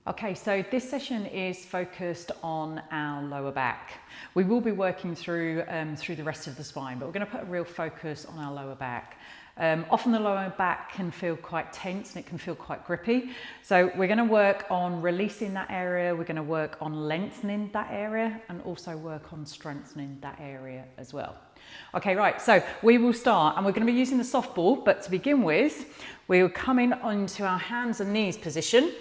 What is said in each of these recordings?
Okay, so this session is focused on our lower back. We will be working through the rest of the spine, but we're going to put a real focus on our lower back. Often the lower back can feel quite tense and it can feel quite grippy. So we're going to work on releasing that area, we're going to work on lengthening that area, and also work on strengthening that area as well. Okay, right, so we will start, and we're going to be using the soft ball, but to begin with, we will come in onto our hands and knees position.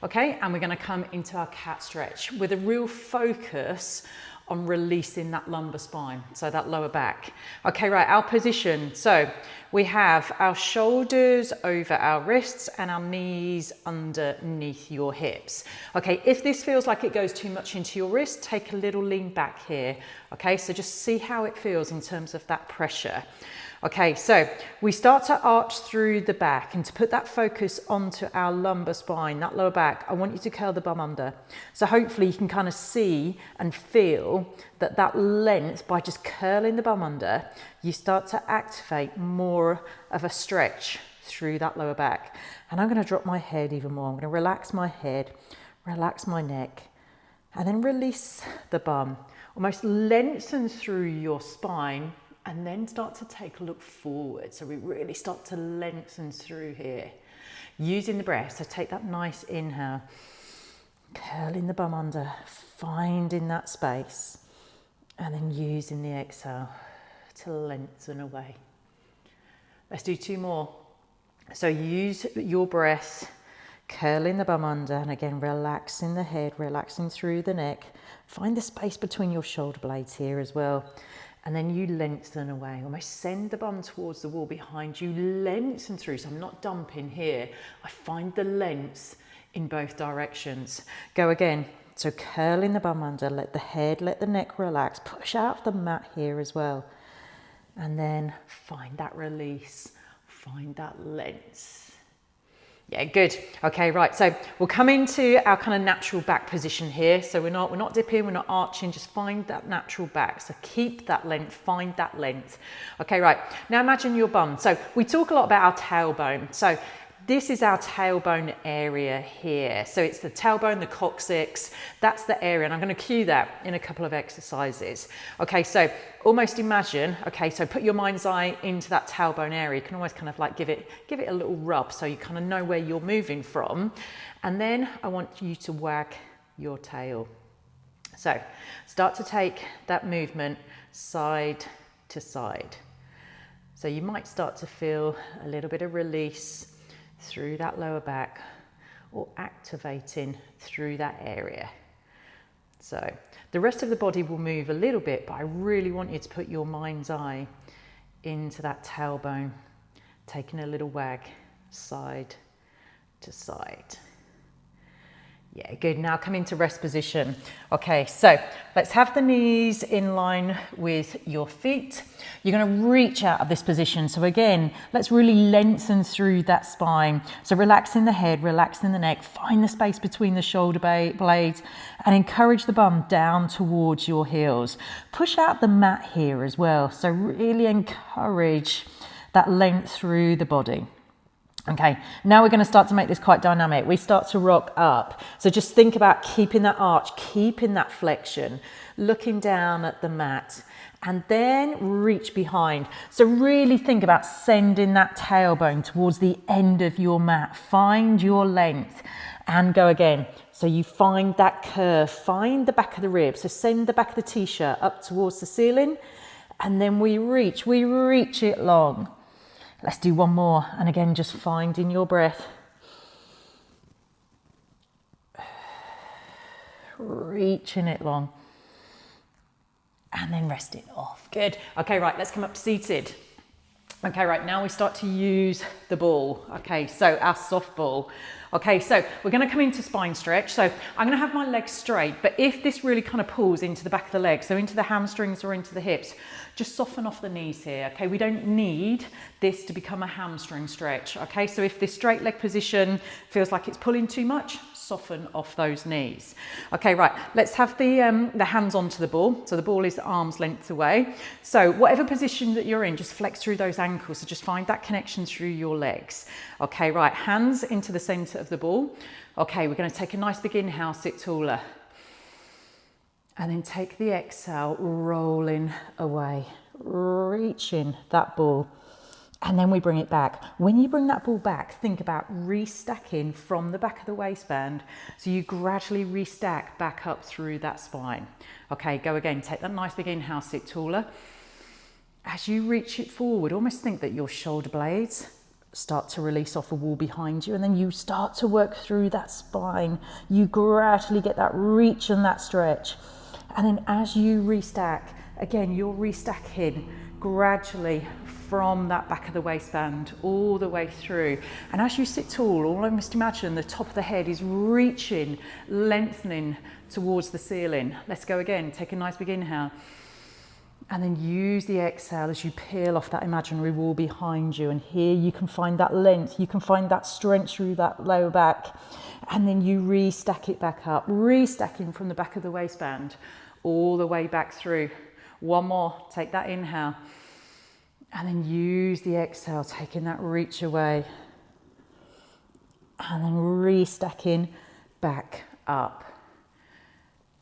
Okay, and we're going to come into our cat stretch with a real focus on releasing that lumbar spine, so that lower back. Okay, right, our position. So we have our shoulders over our wrists and our knees underneath your hips. Okay, if this feels like it goes too much into your wrist, take a little lean back here. Okay, so just see how it feels in terms of that pressure. Okay, so we start to arch through the back, and to put that focus onto our lumbar spine, that lower back, I want you to curl the bum under. So hopefully you can kind of see and feel that length, by just curling the bum under, you start to activate more of a stretch through that lower back. And I'm going to drop my head even more. I'm going to relax my head, relax my neck, and then release the bum. Almost lengthen through your spine, and then start to take a look forward. So we really start to lengthen through here. Using the breath, so take that nice inhale, curling the bum under, finding that space, and then using the exhale to lengthen away. Let's do two more. So use your breath, curling the bum under, and again, relaxing the head, relaxing through the neck. Find the space between your shoulder blades here as well. And then you lengthen away, almost send the bum towards the wall behind you, lengthen through. So I'm not dumping here. I find the length in both directions. Go again. So curling the bum under, let the head, let the neck relax, push out the mat here as well. And then find that release, find that length. Yeah, good. Okay, right. So we'll come into our kind of natural back position here. So we're not dipping, we're not arching, just find that natural back. So keep that length, find that length. Okay, right. Now imagine your bum. So we talk a lot about our tailbone. So this is our tailbone area here. So it's the tailbone, the coccyx, that's the area. And I'm going to cue that in a couple of exercises. Okay, so almost imagine, okay, so put your mind's eye into that tailbone area. You can almost kind of like give it a little rub so you kind of know where you're moving from. And then I want you to wag your tail. So start to take that movement side to side. So you might start to feel a little bit of release through that lower back, or activating through that area. So the rest of the body will move a little bit, but I really want you to put your mind's eye into that tailbone, taking a little wag side to side. Yeah, good. Now come into rest position. Okay, so let's have the knees in line with your feet. You're going to reach out of this position. So again, let's really lengthen through that spine. So relaxing the head, relaxing the neck, find the space between the shoulder blades, and encourage the bum down towards your heels. Push out the mat here as well. So really encourage that length through the body. Okay, now we're going to start to make this quite dynamic. We start to rock up. So just think about keeping that arch, keeping that flexion, looking down at the mat, and then reach behind. So really think about sending that tailbone towards the end of your mat. Find your length and go again. So you find that curve, find the back of the ribs. So send the back of the t-shirt up towards the ceiling, and then we reach it long. Let's do one more, and again, just finding your breath. Reaching it long. And then resting off. Good. Okay, right, let's come up seated. Okay, right, now we start to use the ball. Okay, so our soft ball. Okay, so we're going to come into spine stretch. So I'm going to have my legs straight, but if this really kind of pulls into the back of the legs, so into the hamstrings or into the hips, just soften off the knees here. Okay, we don't need this to become a hamstring stretch. Okay, so if this straight leg position feels like it's pulling too much, soften off those knees. Okay, right, let's have the hands onto the ball. So the ball is arm's length away. So whatever position that you're in, just flex through those ankles. So just find that connection through your legs. Okay, right, hands into the center of the ball. Okay, we're going to take a nice big inhale, sit taller. And then take the exhale, rolling away, reaching that ball. And then we bring it back. When you bring that ball back, think about restacking from the back of the waistband. So you gradually restack back up through that spine. Okay, go again. Take that nice big inhale, sit taller. As you reach it forward, almost think that your shoulder blades start to release off the wall behind you, and then you start to work through that spine. You gradually get that reach and that stretch. And then as you restack, again, you're restacking gradually from that back of the waistband all the way through. And as you sit tall, almost imagine the top of the head is reaching, lengthening towards the ceiling. Let's go again. Take a nice big inhale. And then use the exhale as you peel off that imaginary wall behind you. And here you can find that length, you can find that strength through that lower back. And then you restack it back up, restacking from the back of the waistband all the way back through. One more, take that inhale. And then use the exhale, taking that reach away. And then restacking back up.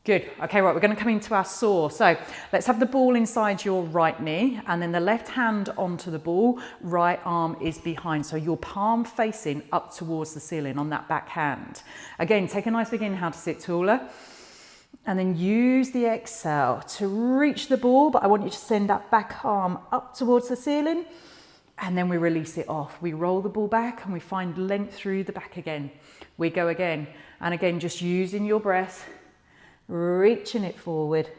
Good. Okay, right, we're going to come into our saw. So let's have the ball inside your right knee, and then the left hand onto the ball, right arm is behind. So your palm facing up towards the ceiling on that back hand. Again, take a nice big inhale to sit taller. And then use the exhale to reach the ball, but I want you to send that back arm up towards the ceiling. And then we release it off. We roll the ball back and we find length through the back again. We go again. And again, just using your breath, reaching it forward,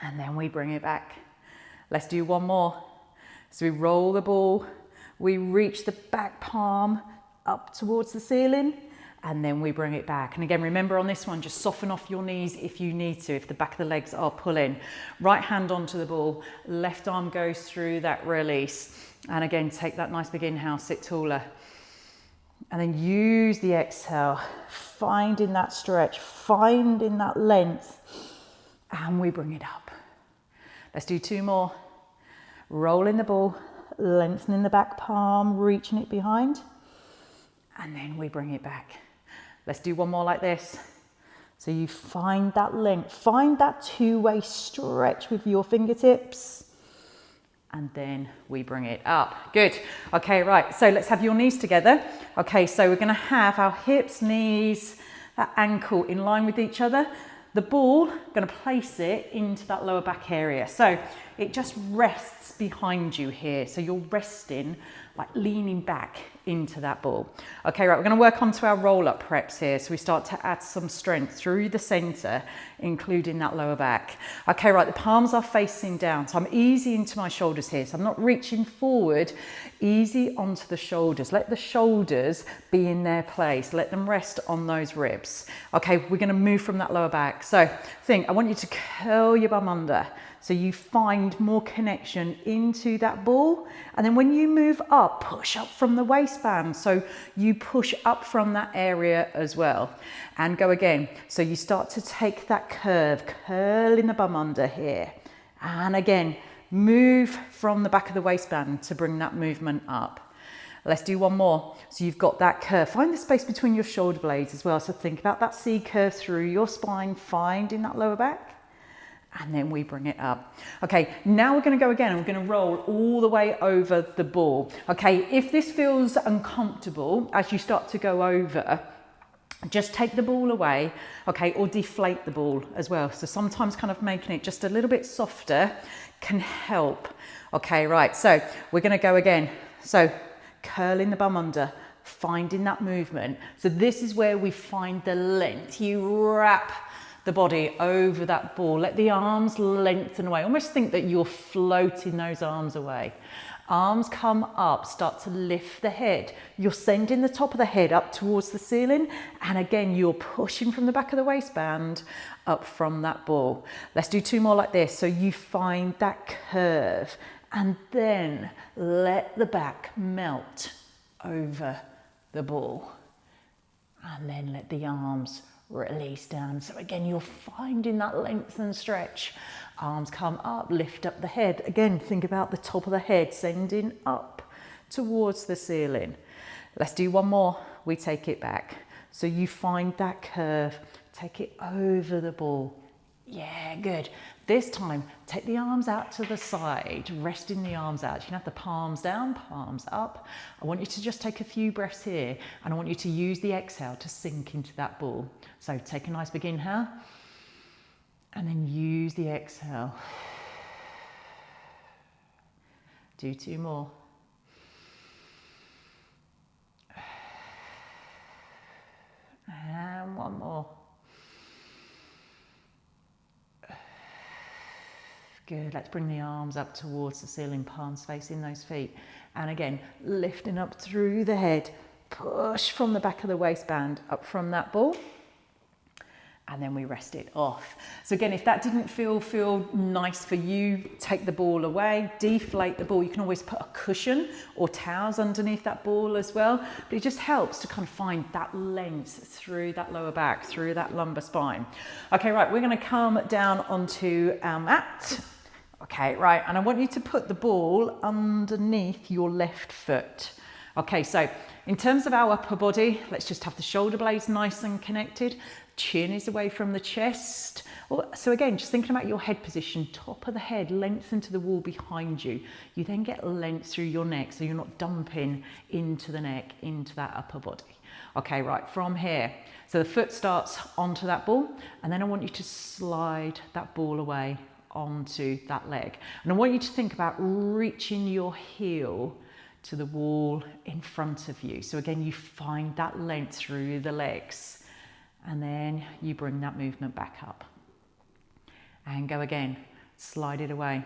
and then we bring it back. Let's do one more. So we roll the ball, we reach the back palm up towards the ceiling, and then we bring it back. And again, remember on this one, just soften off your knees if you need to, if the back of the legs are pulling. Right hand onto the ball, left arm goes through that release. And again, take that nice big inhale, sit taller. And then use the exhale, finding that stretch, finding that length, and we bring it up. Let's do two more. Rolling the ball, lengthening the back palm, reaching it behind, and then we bring it back. Let's do one more like this. So you find that length, find that two-way stretch with your fingertips, and then we bring it up. Good. Okay, right. So let's have your knees together. Okay, so we're going to have our hips, knees, that ankle in line with each other. The ball, going to place it into that lower back area. So it just rests behind you here. So you're resting, like leaning back into that ball. Okay, right, we're going to work onto our roll-up preps here. So we start to add some strength through the center, including that lower back. Okay, right, the palms are facing down. So I'm easy into my shoulders here. So I'm not reaching forward, easy onto the shoulders. Let the shoulders be in their place. Let them rest on those ribs. Okay, we're going to move from that lower back. So I want you to curl your bum under. So you find more connection into that ball. And then when you move up, push up from the waistband. So you push up from that area as well. And go again. So you start to take that curve, curling the bum under here. And again, move from the back of the waistband to bring that movement up. Let's do one more. So you've got that curve. Find the space between your shoulder blades as well. So think about that C curve through your spine, finding that lower back. And then we bring it up. Okay, now we're going to go again and we're going to roll all the way over the ball. Okay, if this feels uncomfortable as you start to go over, just take the ball away, okay, or deflate the ball as well. So sometimes kind of making it just a little bit softer can help. Okay, right, so we're going to go again. So curling the bum under, finding that movement. So this is where we find the length. You wrap the body over that ball. Let the arms lengthen away. Almost think that you're floating those arms away. Arms come up, start to lift the head. You're sending the top of the head up towards the ceiling. And again, you're pushing from the back of the waistband up from that ball. Let's do two more like this. So you find that curve and then let the back melt over the ball. and then let the arms release down. So again, you're finding that length and stretch. Arms come up, lift up the head. Again, think about the top of the head, sending up towards the ceiling. Let's do one more. We take it back. So you find that curve, take it over the ball. Yeah, good. This time, take the arms out to the side, resting the arms out. You can have the palms down, palms up. I want you to just take a few breaths here, and I want you to use the exhale to sink into that ball. So take a nice big inhale, and then use the exhale. Do 2 more. And 1 more. Good, let's bring the arms up towards the ceiling, palms facing those feet. And again, lifting up through the head, push from the back of the waistband up from that ball. And then we rest it off. So again, if that didn't feel nice for you, take the ball away, deflate the ball. You can always put a cushion or towels underneath that ball as well. But it just helps to kind of find that length through that lower back, through that lumbar spine. Okay, right, we're gonna come down onto our mat. Okay, right, and I want you to put the ball underneath your left foot. Okay, so in terms of our upper body, let's just have the shoulder blades nice and connected. Chin is away from the chest. So again, just thinking about your head position, top of the head, lengthen to the wall behind you. You then get length through your neck, so you're not dumping into the neck, into that upper body. Okay, right, from here. So the foot starts onto that ball, and then I want you to slide that ball away onto that leg. And I want you to think about reaching your heel to the wall in front of you. So again, you find that length through the legs. And then you bring that movement back up. And go again, slide it away.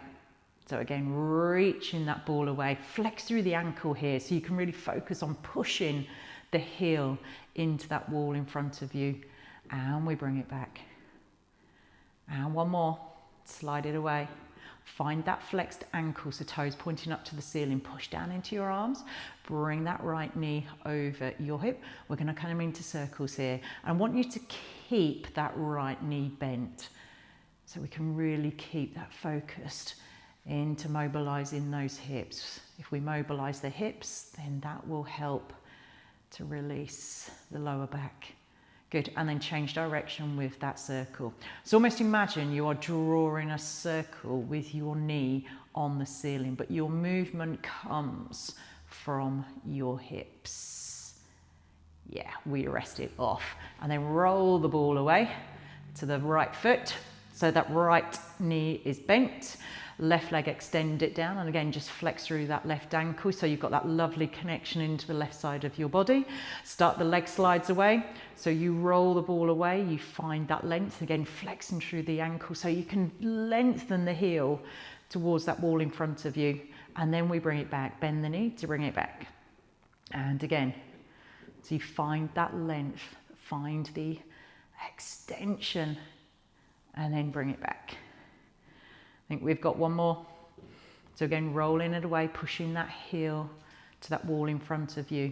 So again, reaching that ball away, flex through the ankle here so you can really focus on pushing the heel into that wall in front of you. And we bring it back. And 1 more, slide it away. Find that flexed ankle, so toes pointing up to the ceiling, push down into your arms, bring that right knee over your hip. We're gonna come into circles here. I want you to keep that right knee bent so we can really keep that focused into mobilizing those hips. If we mobilize the hips, then that will help to release the lower back. Good, and then change direction with that circle. So almost imagine you are drawing a circle with your knee on the ceiling, but your movement comes from your hips. Yeah, we rest it off. And then roll the ball away to the right foot. So that right knee is bent. Left leg, extend it down, and again just flex through that left ankle so you've got that lovely connection into the left side of your body. Start the leg slides away, so you roll the ball away, you find that length, again flexing through the ankle so you can lengthen the heel towards that wall in front of you, and then we bring it back, bend the knee to bring it back, and again, so you find that length, find the extension, and then bring it back. I think we've got 1 more. So again, rolling it away, pushing that heel to that wall in front of you.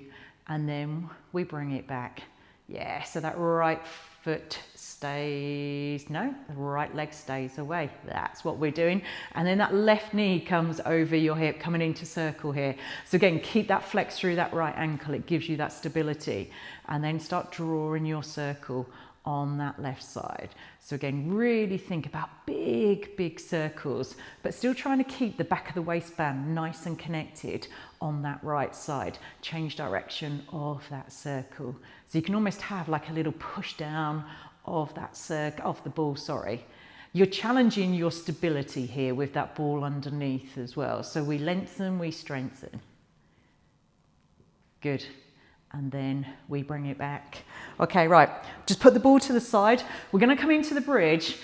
And then we bring it back. Yeah, so that right foot stays, no, the right leg stays away. That's what we're doing. And then that left knee comes over your hip, coming into circle here. So again, keep that flex through that right ankle. It gives you that stability. And then start drawing your circle on that left side. So again, really think about big circles, but still trying to keep the back of the waistband nice and connected on that right side. Change direction of that circle. So you can almost have like a little push down of that of the ball, sorry. You're challenging your stability here with that ball underneath as well. So we lengthen, we strengthen. Good. And then we bring it back. Okay, right, just put the ball to the side. We're gonna come into the bridge,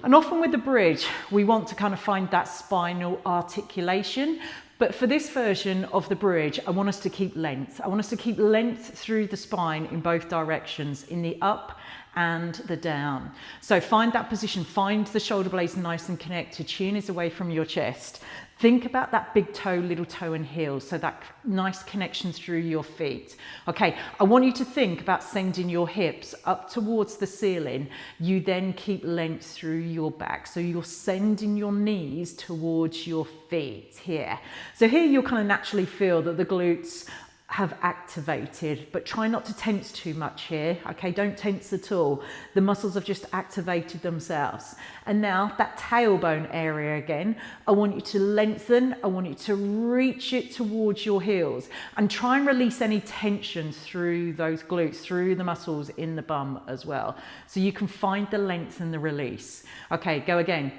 and often with the bridge, we want to kind of find that spinal articulation. But for this version of the bridge, I want us to keep length. I want us to keep length through the spine in both directions, in the up and the down. So find that position, find the shoulder blades nice and connected, chin is away from your chest. Think about that big toe, little toe and heel, so that nice connection through your feet. Okay, I want you to think about sending your hips up towards the ceiling. You then keep length through your back. So you're sending your knees towards your feet here. So here you'll kind of naturally feel that the glutes have activated, but try not to tense too much here. Okay, don't tense at all. The muscles have just activated themselves. And now that tailbone area again, I want you to lengthen. I want you to reach it towards your heels and try and release any tension through those glutes, through the muscles in the bum as well. So you can find the length and the release. Okay, go again.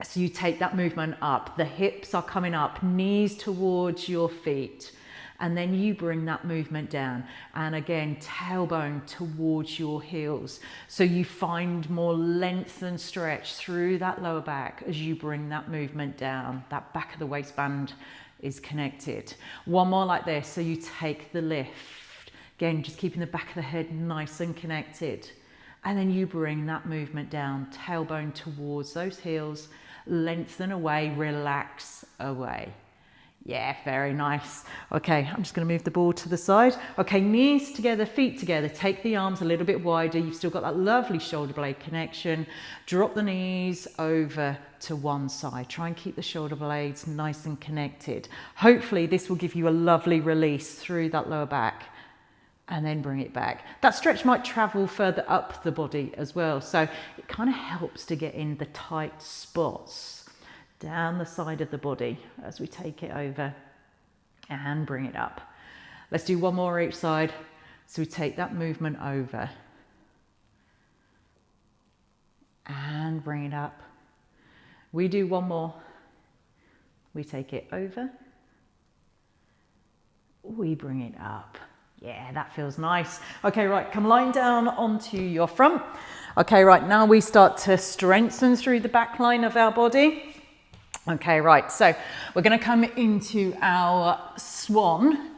So you take that movement up. The hips are coming up, knees towards your feet. And then you bring that movement down. And again, tailbone towards your heels. So you find more length and stretch through that lower back as you bring that movement down. That back of the waistband is connected. One more like this. So you take the lift. Again, just keeping the back of the head nice and connected. And then you bring that movement down, tailbone towards those heels, lengthen away, relax away. Yeah, very nice. Okay, I'm just going to move the ball to the side. Okay, knees together, feet together. Take the arms a little bit wider. You've still got that lovely shoulder blade connection. Drop the knees over to one side. Try and keep the shoulder blades nice and connected. Hopefully this will give you a lovely release through that lower back. And then bring it back. That stretch might travel further up the body as well. So it kind of helps to get in the tight spots down the side of the body as we take it over and bring it up. Let's do one more each side. So we take that movement over and bring it up. We do one more. We take it over. We bring it up. Yeah, that feels nice. Okay, right, come lying down onto your front. Okay, right, now we start to strengthen through the back line of our body. Okay, right, so we're going to come into our swan.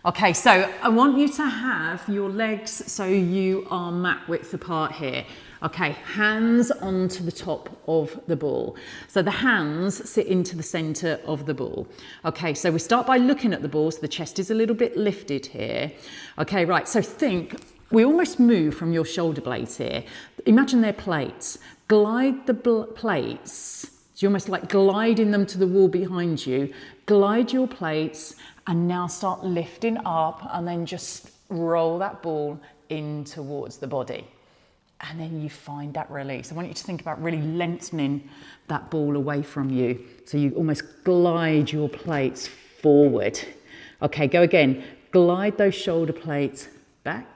Okay, so I want you to have your legs so you are mat width apart here. Okay, hands onto the top of the ball. So the hands sit into the center of the ball. Okay, so we start by looking at the ball, so the chest is a little bit lifted here. Okay, right, so think, we almost move from your shoulder blades here. Imagine they're plates. Glide the plates. So you're almost like gliding them to the wall behind you. Glide your plates and now start lifting up and then just roll that ball in towards the body. And then you find that release. I want you to think about really lengthening that ball away from you. So you almost glide your plates forward. Okay, go again. Glide those shoulder plates back.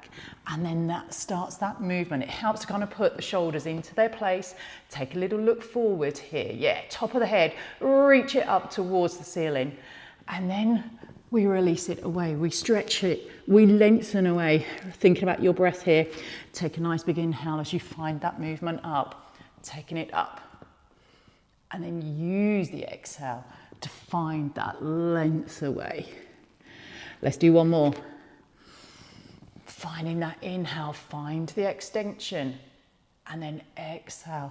And then that starts that movement. It helps to kind of put the shoulders into their place. Take a little look forward here. Yeah, top of the head, reach it up towards the ceiling. And then we release it away. We stretch it. We lengthen away. Thinking about your breath here. Take a nice big inhale as you find that movement up. Taking it up. And then use the exhale to find that length away. Let's do one more. Finding that inhale, find the extension, and then exhale,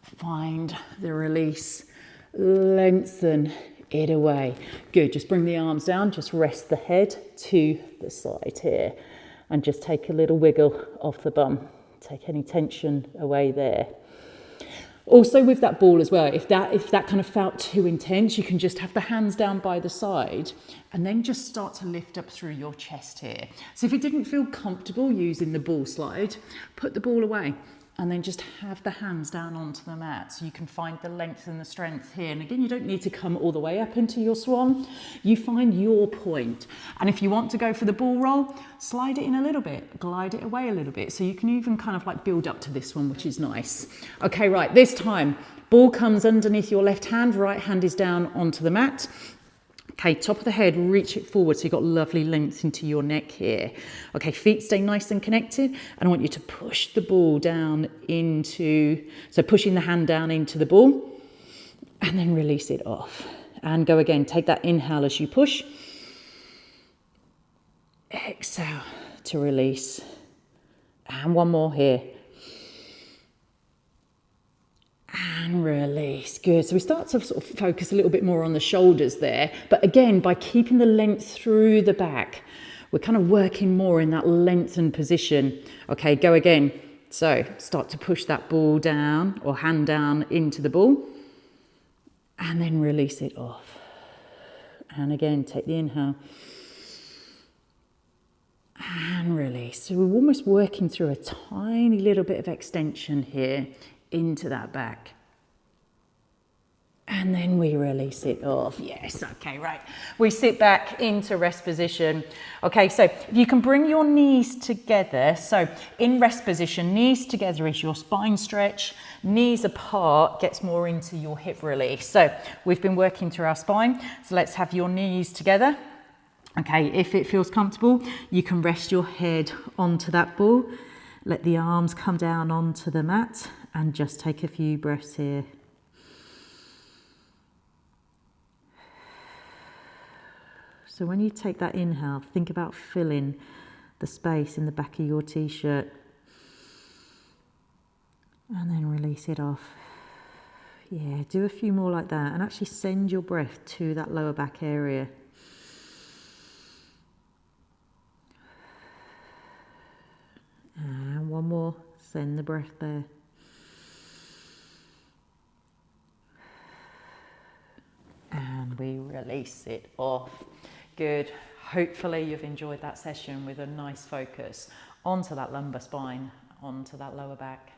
find the release, lengthen it away. Good, just bring the arms down, just rest the head to the side here, and just take a little wiggle off the bum. Take any tension away there. Also with that ball as well, if that kind of felt too intense, you can just have the hands down by the side and then just start to lift up through your chest here. So if it didn't feel comfortable using the ball slide, put the ball away and then just have the hands down onto the mat so you can find the length and the strength here. And again, you don't need to come all the way up into your swan. You find your point. And if you want to go for the ball roll, slide it in a little bit, glide it away a little bit. So you can even kind of like build up to this one, which is nice. Okay, right, this time, ball comes underneath your left hand, right hand is down onto the mat. Okay, top of the head, reach it forward so you've got lovely length into your neck here. Okay, feet stay nice and connected. And I want you to push the ball down so pushing the hand down into the ball and then release it off. And go again, take that inhale as you push. Exhale to release. And one more here. And release. Good. So we start to sort of focus a little bit more on the shoulders there. But again, by keeping the length through the back, we're kind of working more in that lengthened position. Okay, go again. So start to push that ball down or hand down into the ball. And then release it off. And again, take the inhale. And release. So we're almost working through a tiny little bit of extension here into that back. And then we release it off. Yes, okay, right. We sit back into rest position. Okay, so if you can bring your knees together. So in rest position, knees together is your spine stretch. Knees apart gets more into your hip release. So we've been working through our spine. So let's have your knees together. Okay, if it feels comfortable, you can rest your head onto that ball. Let the arms come down onto the mat and just take a few breaths here. So when you take that inhale, think about filling the space in the back of your t-shirt. And then release it off. Yeah, do a few more like that and actually send your breath to that lower back area. And one more, send the breath there. And we release it off. Good. Hopefully you've enjoyed that session with a nice focus onto that lumbar spine, onto that lower back.